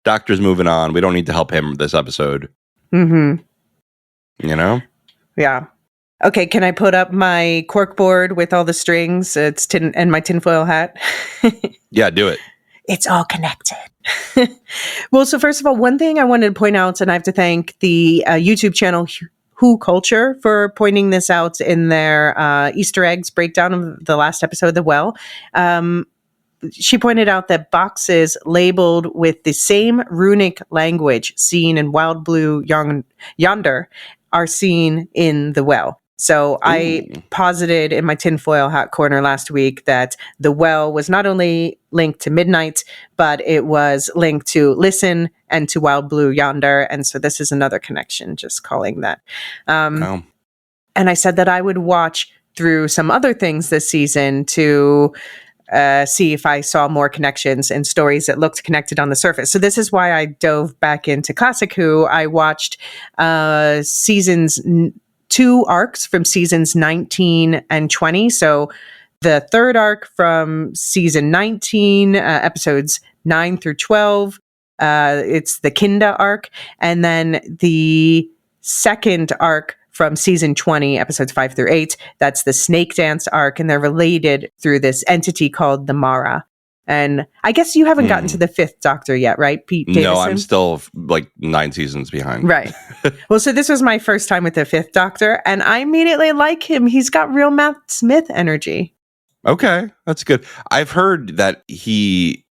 Doctor's moving on. We don't need to help him this episode. Mm-hmm. You know? Yeah. Okay, can I put up my corkboard with all the strings and my tinfoil hat? Yeah, do it. It's all connected. Well, so first of all, one thing I wanted to point out, and I have to thank the YouTube channel Who Culture for pointing this out in their Easter eggs breakdown of the last episode of The Well. She pointed out that boxes labeled with the same runic language seen in Wild Blue Yonder are seen in The Well. So I posited in my tinfoil hat corner last week that The Well was not only linked to Midnight, but it was linked to Listen and to Wild Blue Yonder. And so this is another connection, just calling that. And I said that I would watch through some other things this season to see if I saw more connections and stories that looked connected on the surface. So this is why I dove back into Classic Who. I watched seasons 2 arcs from seasons 19 and 20. So the third arc from season 19, episodes 9 through 12. It's the Kinda arc. And then the second arc from season 20, episodes 5 through 8. That's the Snake Dance arc. And they're related through this entity called the Mara. And I guess you haven't gotten to the 5th Doctor yet, right, Pete Davison? No, I'm still like 9 seasons behind. Right. Well, so this was my first time with the 5th Doctor, and I immediately like him. He's got real Matt Smith energy. Okay, that's good. I've heard that he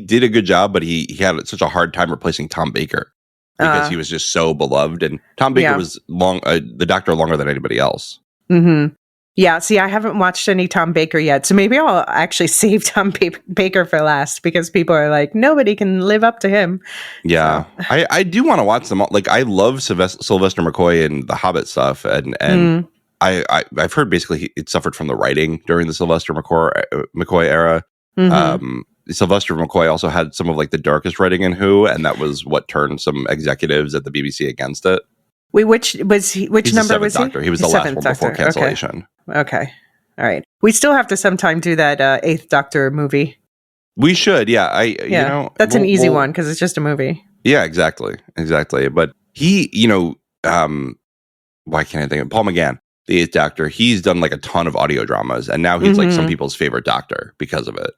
did a good job, but he had such a hard time replacing Tom Baker because he was just so beloved, and Tom Baker was the Doctor longer than anybody else. Mm-hmm. Yeah, see, I haven't watched any Tom Baker yet, so maybe I'll actually save Tom Baker for last because people are like, nobody can live up to him. Yeah, so. I do want to watch them all. Like, I love Sylvester McCoy and the Hobbit stuff, and I've heard basically it suffered from the writing during the Sylvester McCoy era. Mm-hmm. Sylvester McCoy also had some of like the darkest writing in Who, and that was what turned some executives at the BBC against it. Wait, which number was Doctor. He was the last one before cancellation. Okay. All right. We still have to sometime do that 8th Doctor movie. We should, yeah. You know, that's an easy one because it's just a movie. Yeah, exactly. But he, why can't I think of Paul McGann, the Eighth Doctor? He's done like a ton of audio dramas, and now he's like some people's favorite Doctor because of it.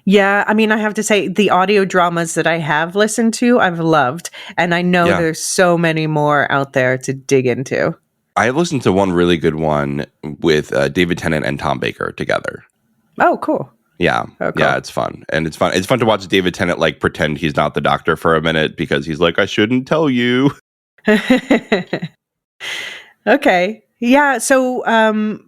Yeah, I mean, I have to say the audio dramas that I have listened to, I've loved, and I know there's so many more out there to dig into. I listened to one really good one with David Tennant and Tom Baker together. Oh, cool. Yeah. Oh, cool. Yeah, it's fun. And it's fun. It's fun to watch David Tennant like pretend he's not the Doctor for a minute because he's like, I shouldn't tell you. Okay. Yeah. So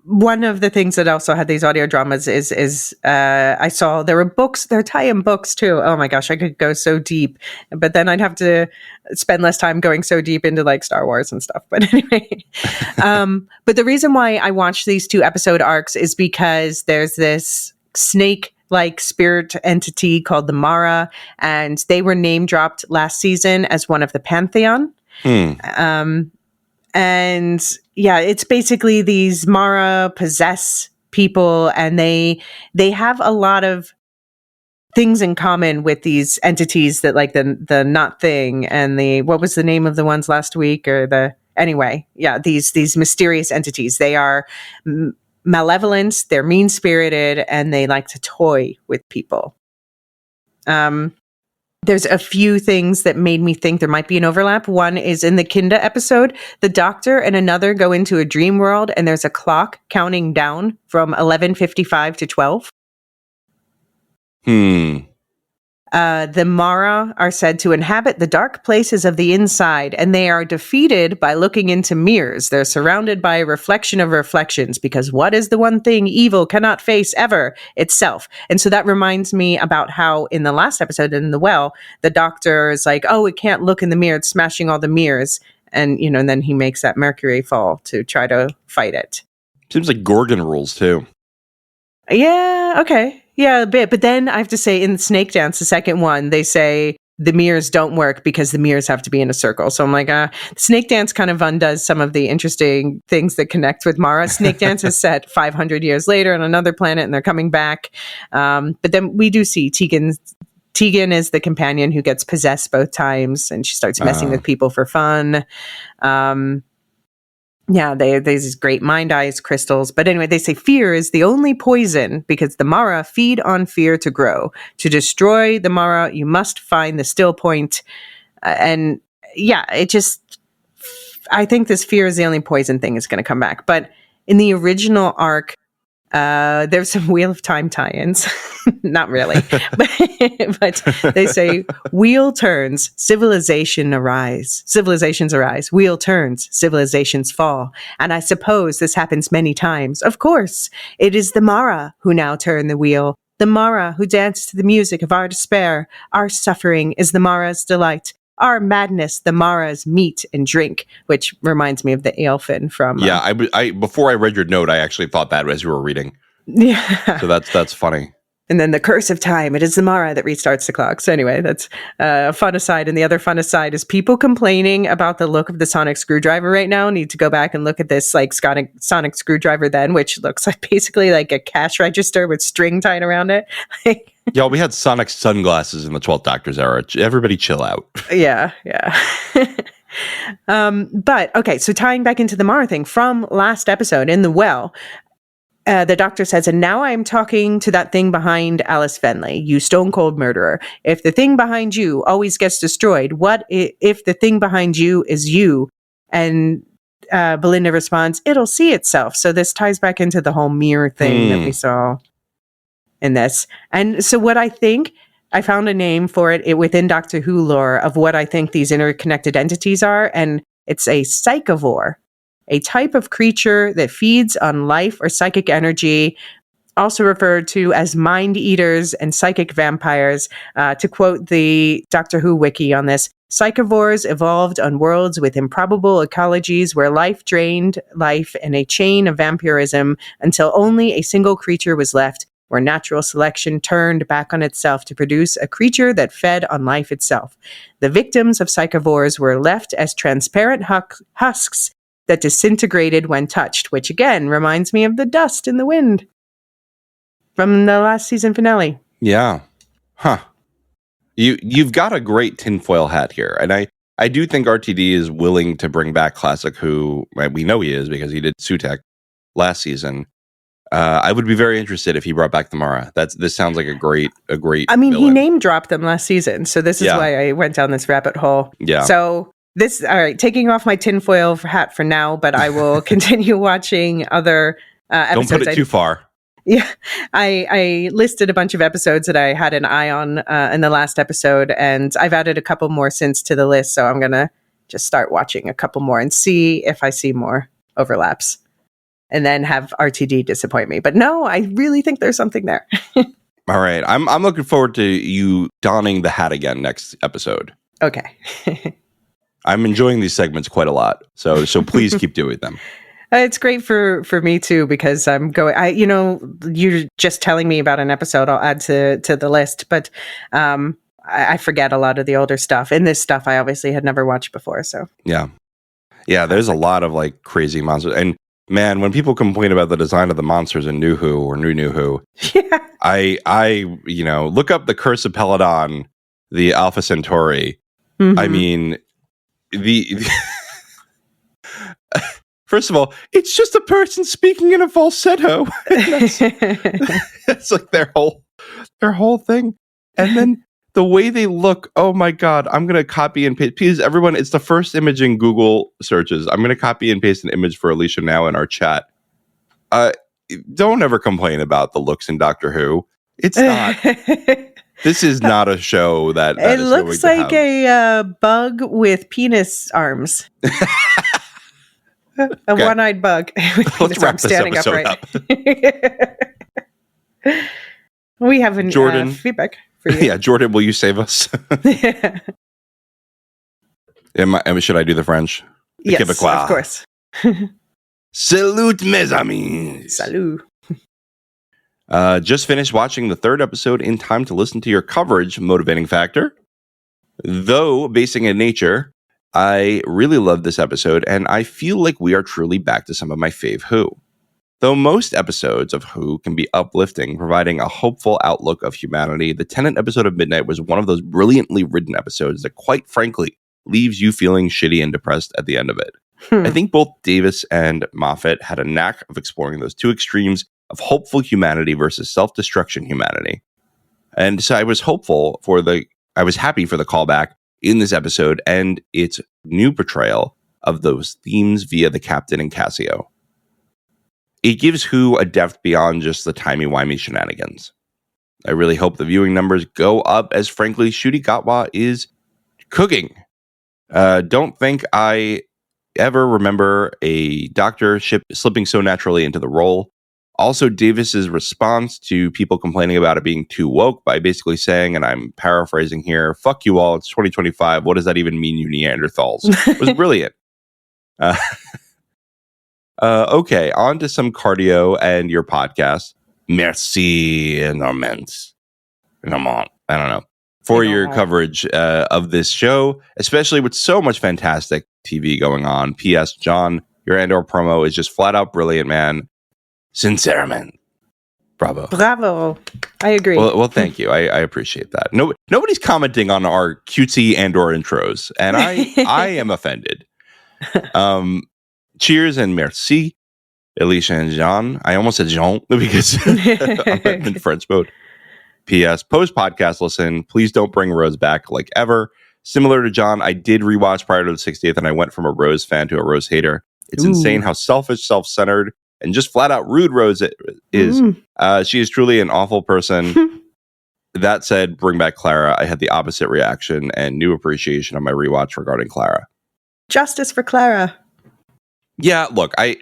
one of the things that also had these audio dramas is I saw there were books, there are tie-in books too. Oh my gosh, I could go so deep, but then I'd have to spend less time going so deep into like Star Wars and stuff. But anyway, but the reason why I watched these 2 episode arcs is because there's this snake-like spirit entity called the Mara, and they were name dropped last season as one of the Pantheon. And yeah, it's basically these Mara possess people, and they have a lot of things in common with these entities that like the Not Thing and the, what was the name of the ones last week, or anyway, yeah, these mysterious entities. They are malevolent, they're mean-spirited, and they like to toy with people. There's a few things that made me think there might be an overlap. One is in the Kinda episode, the Doctor and another go into a dream world, and there's a clock counting down from 11:55 to 12. The Mara are said to inhabit the dark places of the inside, and they are defeated by looking into mirrors. They're surrounded by a reflection of reflections, because what is the one thing evil cannot face ever? Itself. And so that reminds me about how in the last episode in The Well, the Doctor is like, oh, it can't look in the mirror, it's smashing all the mirrors. And, and then he makes that Mercury fall to try to fight it. Seems like Gorgon rules too. Yeah, okay. Yeah, a bit. But then I have to say, in Snake Dance, the second one, they say the mirrors don't work because the mirrors have to be in a circle. So I'm like, Snake Dance kind of undoes some of the interesting things that connect with Mara. Snake Dance is set 500 years later on another planet, and they're coming back. But then we do see Tegan is the companion who gets possessed both times, and she starts messing with people for fun. Yeah, there's these great mind eyes crystals. But anyway, they say fear is the only poison because the Mara feed on fear to grow. To destroy the Mara, you must find the still point. And yeah, I think this fear is the only poison thing is going to come back. But in the original arc, there's some Wheel of Time tie-ins. Not really. but they say, wheel turns, civilizations arise. Wheel turns, civilizations fall. And I suppose this happens many times. Of course, it is the Mara who now turn the wheel. The Mara who dance to the music of our despair. Our suffering is the Mara's delight. Our madness, the Mara's meat and drink, which reminds me of the Aelfin from... Yeah, I before I read your note, I actually thought that as you were reading. Yeah. So that's funny. And then the curse of time, it is the Mara that restarts the clock. So anyway, that's a fun aside. And the other fun aside is people complaining about the look of the sonic screwdriver right now need to go back and look at this like sonic screwdriver then, which looks like basically like a cash register with string tied around it. Yeah, we had sonic sunglasses in the 12th Doctor's era. Everybody chill out. Yeah. But okay, so tying back into the Mara thing from last episode in The Well, the Doctor says, and now I'm talking to that thing behind Alice Fenley, you stone cold murderer. If the thing behind you always gets destroyed, what if the thing behind you is you? And Belinda responds, it'll see itself. So this ties back into the whole mirror thing that we saw in this. And so what I think, I found a name for it within Doctor Who lore of what I think these interconnected entities are, and it's a psychovore. A type of creature that feeds on life or psychic energy, also referred to as mind eaters and psychic vampires. To quote the Doctor Who wiki on this, psychovores evolved on worlds with improbable ecologies where life drained life in a chain of vampirism until only a single creature was left, where natural selection turned back on itself to produce a creature that fed on life itself. The victims of psychovores were left as transparent husks that disintegrated when touched, which again reminds me of the dust in the wind from the last season finale. Yeah. Huh. You've got a great tinfoil hat here, and I do think RTD is willing to bring back Classic Who. We know he is because he did Sutek last season. I would be very interested if he brought back the Mara. This sounds like a great. I mean, villain. he name dropped them last season, so this is why I went down this rabbit hole. Yeah. So all right, taking off my tinfoil hat for now, but I will continue watching other episodes. Don't put it too far. Yeah, I listed a bunch of episodes that I had an eye on in the last episode, and I've added a couple more since to the list. So I'm gonna just start watching a couple more and see if I see more overlaps, and then have RTD disappoint me. But no, I really think there's something there. All right, I'm looking forward to you donning the hat again next episode. Okay. I'm enjoying these segments quite a lot, so please keep doing them. It's great for me too, because I'm going. You're just telling me about an episode I'll add to the list, but I forget a lot of the older stuff. And this stuff I obviously had never watched before. So yeah. There's a lot of like crazy monsters, and man, when people complain about the design of the monsters in New Who or New Who, yeah, I look up the Curse of Peladon, the Alpha Centauri. Mm-hmm. I mean the first of all, it's just a person speaking in a falsetto. That's like their whole thing. And then the way they look, oh my God, I'm going to copy and paste. Please, everyone, it's the first image in Google searches. I'm going to copy and paste an image for Elysia now in our chat. Don't ever complain about the looks in Doctor Who. It's not. This is not a show that it is looks going to like have. a bug with penis arms. A Okay. one-eyed bug. Let's wrap this episode up. We have an Jordan. feedback for you. Yeah, Jordan, will you save us? Should I do the French? Yes, Québécois. of course. Salute, mes amis. Salut. Just finished watching the third episode in time to listen to your coverage, Motivating Factor. Though basing in nature, I really love this episode, and I feel like we are truly back to some of my fave Who. Though most episodes of Who can be uplifting, providing a hopeful outlook of humanity, the Tennant episode of Midnight was one of those brilliantly written episodes that, quite frankly, leaves you feeling shitty and depressed at the end of it. I think both Davis and Moffat had a knack of exploring those two extremes of hopeful humanity versus self-destruction humanity. And so I was happy for the callback in this episode and its new portrayal of those themes via the Captain and Cassio. It gives Who a depth beyond just the timey-wimey shenanigans. I really hope the viewing numbers go up, as frankly, Ncuti Gatwa is cooking. Don't think I ever remember a doctor slipping so naturally into the role. Also, Davis's response to people complaining about it being too woke by basically saying, and I'm paraphrasing here, "Fuck you all, it's 2025. What does that even mean, you Neanderthals?" was brilliant. Okay, on to some cardio and your podcast. Merci énormément. I don't know. For your coverage of this show, especially with so much fantastic TV going on. P.S. John, your Andor promo is just flat out brilliant, man. Sinceramente. Bravo. I agree. Well, thank you. I appreciate that. Nobody's commenting on our cutesy Andor intros, and I am offended. Cheers and merci, Elysia and John. I almost said Jean because I'm in French mode. P.S. Post-podcast listen, please don't bring Rose back like ever. Similar to John, I did rewatch prior to the 60th, and I went from a Rose fan to a Rose hater. It's insane how selfish, self-centered, and just flat-out rude Rose is. She is truly an awful person. That said, bring back Clara. I had the opposite reaction and new appreciation on my rewatch regarding Clara. Justice for Clara. Yeah, look, I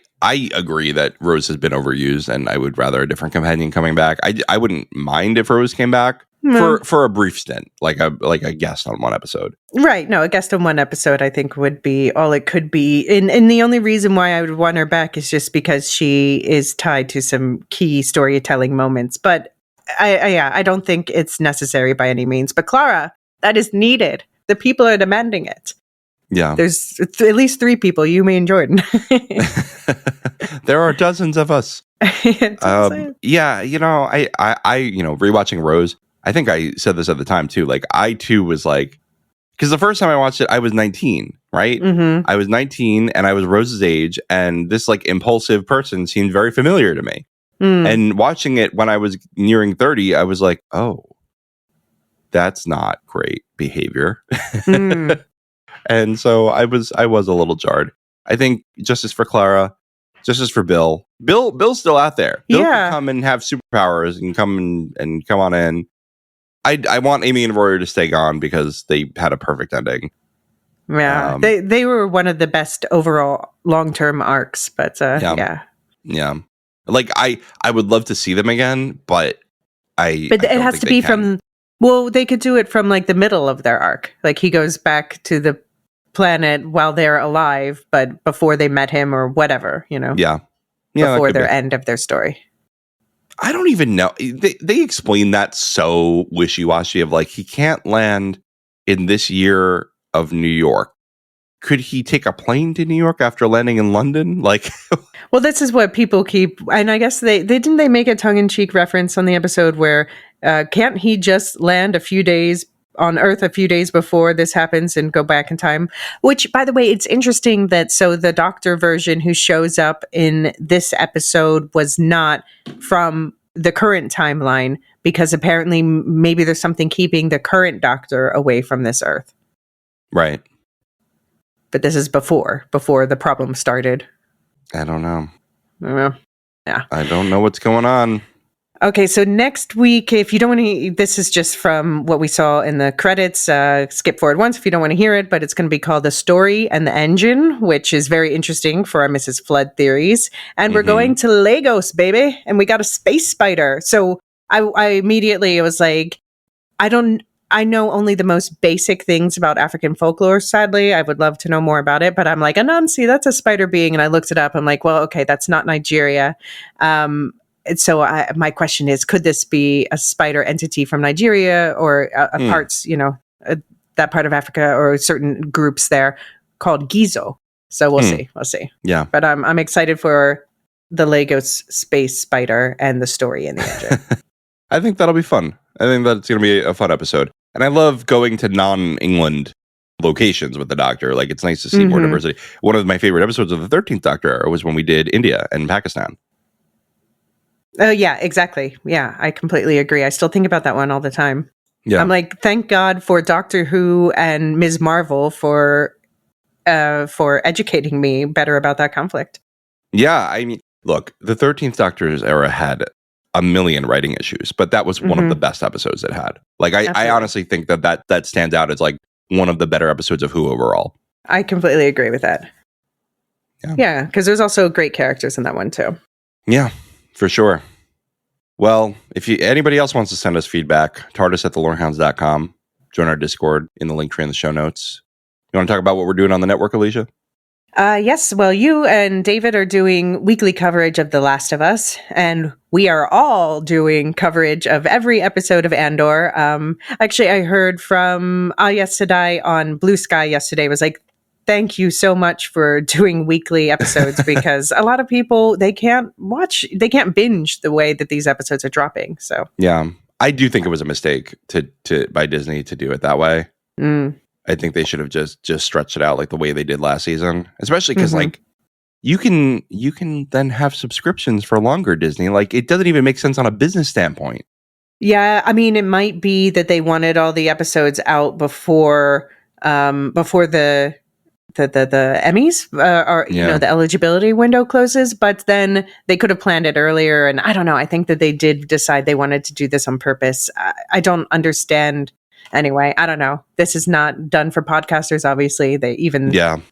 agree that Rose has been overused, and I would rather a different companion coming back. I wouldn't mind if Rose came back for a brief stint, like a guest on one episode. Right. No, a guest on one episode, I think, would be all it could be. And the only reason why I would want her back is just because she is tied to some key storytelling moments. But I don't think it's necessary by any means. But Clara, that is needed. The people are demanding it. Yeah. There's at least 3 people, you, me, and Jordan. There are dozens of us. Yeah, I rewatching Rose, I think I said this at the time too. Like I too was like, because the first time I watched it, I was 19, right? Mm-hmm. I was 19 and I was Rose's age, and this like impulsive person seemed very familiar to me. And watching it when I was nearing 30, I was like, oh, that's not great behavior. And so I was a little jarred. I think justice for Clara, justice for Bill. Bill's still out there. Bill can come and have superpowers and come on in. I want Amy and Royer to stay gone because they had a perfect ending. Yeah, they were one of the best overall long-term arcs, but yeah. Like I would love to see them again, but it has to be from. Well, they could do it from like the middle of their arc. Like he goes back to the planet while they're alive, but before they met him or whatever, you know. Yeah, before their end of their story. I don't even know. They explain that so wishy-washy of like, he can't land in this year of New York. Could he take a plane to New York after landing in London? Like, well, this is what people keep, and I guess they make a tongue-in-cheek reference on the episode where can't he just land a few days on Earth a few days before this happens and go back in time? Which, by the way, it's interesting that so the Doctor version who shows up in this episode was not from the current timeline, because apparently maybe there's something keeping the current Doctor away from this Earth. Right. But this is before the problem started. I don't know. Yeah. I don't know what's going on. Okay, so next week, if you don't want to, this is just from what we saw in the credits, skip forward once if you don't want to hear it, but it's going to be called The Story and the Engine, which is very interesting for our Mrs. Flood theories. And we're going to Lagos, baby, and we got a space spider. So I immediately was like, I know only the most basic things about African folklore, sadly. I would love to know more about it, but I'm like, Anansi, that's a spider being. And I looked it up. I'm like, well, okay, that's not Nigeria. And so my question is, could this be a spider entity from Nigeria or parts, that part of Africa or certain groups there called Gizo? So we'll see. Yeah. But I'm excited for the Lagos space spider and the story in the engine. I think that'll be fun. I think that's going to be a fun episode. And I love going to non-England locations with the Doctor. Like, it's nice to see more diversity. One of my favorite episodes of the 13th Doctor era was when we did India and Pakistan. Oh, yeah, exactly. Yeah, I completely agree. I still think about that one all the time. Yeah. I'm like, thank God for Doctor Who and Ms. Marvel for educating me better about that conflict. Yeah, I mean, look, the 13th Doctor's era had a million writing issues, but that was one of the best episodes it had. Like, I honestly think that stands out as like one of the better episodes of Who overall. I completely agree with that. Yeah, because there's also great characters in that one too. Yeah. For sure. Well, if anybody else wants to send us feedback, TARDIS@thelorehounds.com. Join our Discord in the link tree in the show notes. You want to talk about what we're doing on the network, Elysia? Yes. Well, you and David are doing weekly coverage of The Last of Us, and we are all doing coverage of every episode of Andor. Actually, I heard from Aya Sedai on Blue Sky yesterday, was like, thank you so much for doing weekly episodes, because a lot of people, they can't binge the way that these episodes are dropping. So yeah, I do think it was a mistake by Disney to do it that way. I think they should have just stretched it out like the way they did last season, especially because like you can then have subscriptions for longer, Disney. Like, it doesn't even make sense on a business standpoint. Yeah, I mean, it might be that they wanted all the episodes out before the Emmys or the eligibility window closes, but then they could have planned it earlier. And I don't know. I think that they did decide they wanted to do this on purpose. I don't understand. Anyway, I don't know. This is not done for podcasters. Obviously,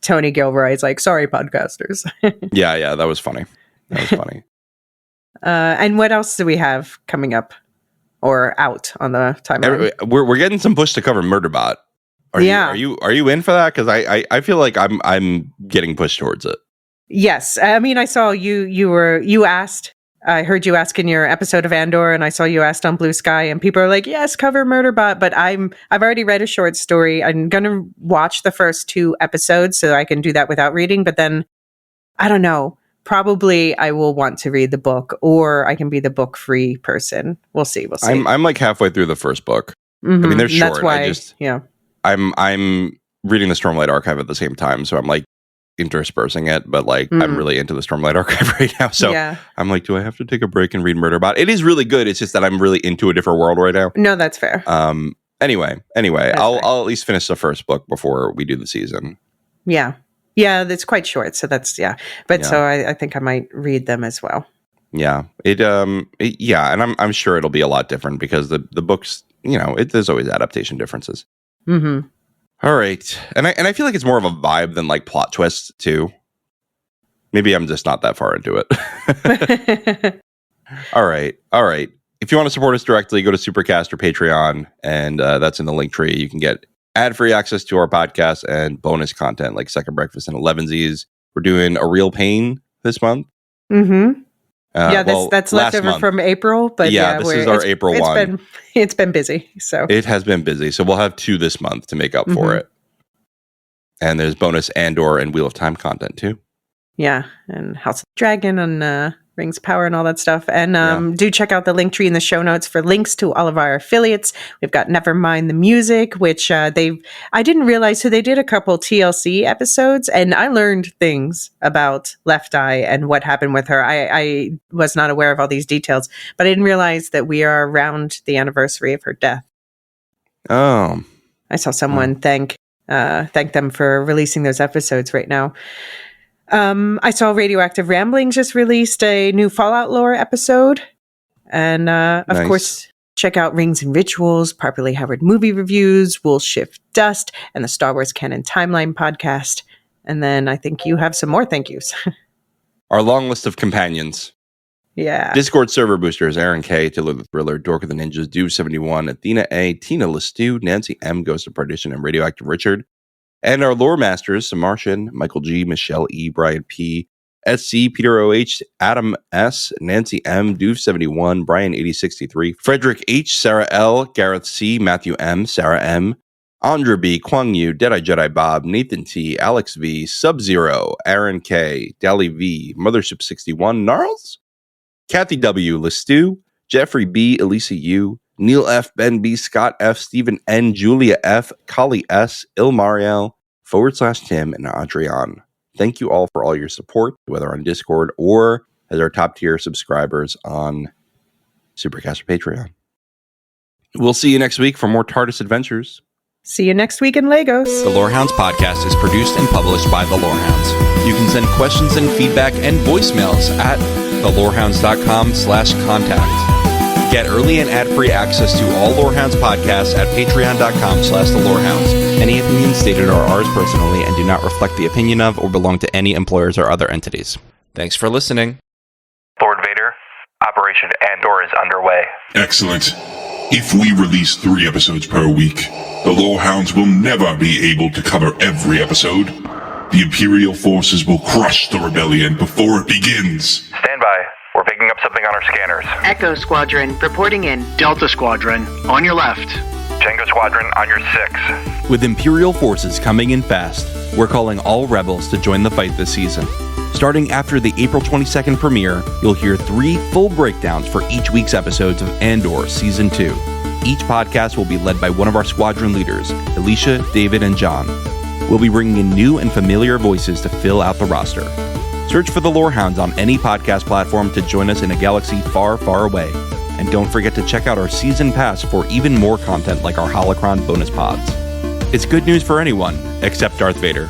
Tony Gilroy's like, sorry, podcasters. yeah, that was funny. And what else do we have coming up or out on the timeline? We're getting some push to cover Murderbot. Are you in for that? Because I feel like I'm getting pushed towards it. Yes, I mean, I saw you asked. I heard you ask in your episode of Andor, and I saw you asked on Blue Sky, and people are like, "Yes, cover Murderbot." But I've already read a short story. I'm gonna watch the first 2 episodes so I can do that without reading. But then I don't know. probably I will want to read the book, or I can be the book-free person. We'll see. I'm like halfway through the first book. Mm-hmm. I mean, they're short. That's why, I'm reading the Stormlight Archive at the same time, so I'm like interspersing it, but like I'm really into the Stormlight Archive right now. So I'm like, do I have to take a break and read Murderbot? It is really good. It's just that I'm really into a different world right now. No, that's fair. Anyway, I'll at least finish the first book before we do the season. Yeah, that's quite short. So that's But so I think I might read them as well. Yeah, and I'm sure it'll be a lot different because the books, there's always adaptation differences. Mm-hmm. All right, and I feel like it's more of a vibe than like plot twists too. Maybe I'm just not that far into it. All right. If you want to support us directly, go to Supercast or Patreon, and that's in the link tree. You can get ad-free access to our podcast and bonus content like Second Breakfast and 11Z's. We're doing A Real Pain this month. Mm-hmm. That's leftover from April, but this is our April one. It's been busy, so it has been busy. So we'll have 2 this month to make up for it. And there's bonus Andor and Wheel of Time content too. Yeah, and House of the Dragon and Rings of Power and all that stuff. And do check out the link tree in the show notes for links to all of our affiliates. We've got Nevermind the Music, which I didn't realize. So they did a couple TLC episodes, and I learned things about Left Eye and what happened with her. I was not aware of all these details, but I didn't realize that we are around the anniversary of her death. Oh, I saw someone thank them for releasing those episodes right now. I saw Radioactive Ramblings just released a new Fallout lore episode. And, of course, check out Rings and Rituals, Properly Howard Movie Reviews, We'll Shift Dust, and the Star Wars Canon Timeline podcast. And then I think you have some more thank yous. Our long list of companions. Yeah. Discord server boosters, Aaron K, Tiller the Thriller, Dork of the Ninjas, Dude71, Athena A, Tina Lestu, Nancy M, Ghost of Perdition, and Radioactive Richard. And our lore masters, Samartian, Michael G, Michelle E, Brian P, SC, Peter OH, Adam S, Nancy M, Doof71, Brian 8063, Frederick H, Sarah L, Gareth C, Matthew M, Sarah M, Andra B, Kwang Yu, Deadeye Jedi Bob, Nathan T, Alex V, Sub-Zero, Aaron K, Dally V, Mothership 61, Gnarls, Kathy W, Lestu, Jeffrey B, Elisa U, Neil F, Ben B, Scott F, Stephen N, Julia F, Kali S, Ilmariel, /Tim, and Adrian. Thank you all for all your support, whether on Discord or as our top tier subscribers on Supercast or Patreon. We'll see you next week for more TARDIS adventures. See you next week in Lagos. The Lorehounds podcast is produced and published by The Lorehounds. You can send questions and feedback and voicemails at thelorehounds.com/contact. Get early and ad-free access to all Lorehounds podcasts at patreon.com/thelorehounds. Any opinions stated are ours personally and do not reflect the opinion of or belong to any employers or other entities. Thanks for listening. Lord Vader, Operation Andor is underway. Excellent. If we release 3 episodes per week, the Lorehounds will never be able to cover every episode. The Imperial forces will crush the rebellion before it begins. Stand by. We're picking up something on our scanners. Echo Squadron, reporting in. Delta Squadron, on your left. Tango Squadron, on your 6. With Imperial forces coming in fast, we're calling all rebels to join the fight this season. Starting after the April 22nd premiere, you'll hear 3 full breakdowns for each week's episodes of Andor Season 2. Each podcast will be led by one of our squadron leaders, Elysia, David, and John. We'll be bringing in new and familiar voices to fill out the roster. Search for the Lorehounds on any podcast platform to join us in a galaxy far, far away. And don't forget to check out our season pass for even more content like our Holocron bonus pods. It's good news for anyone, except Darth Vader.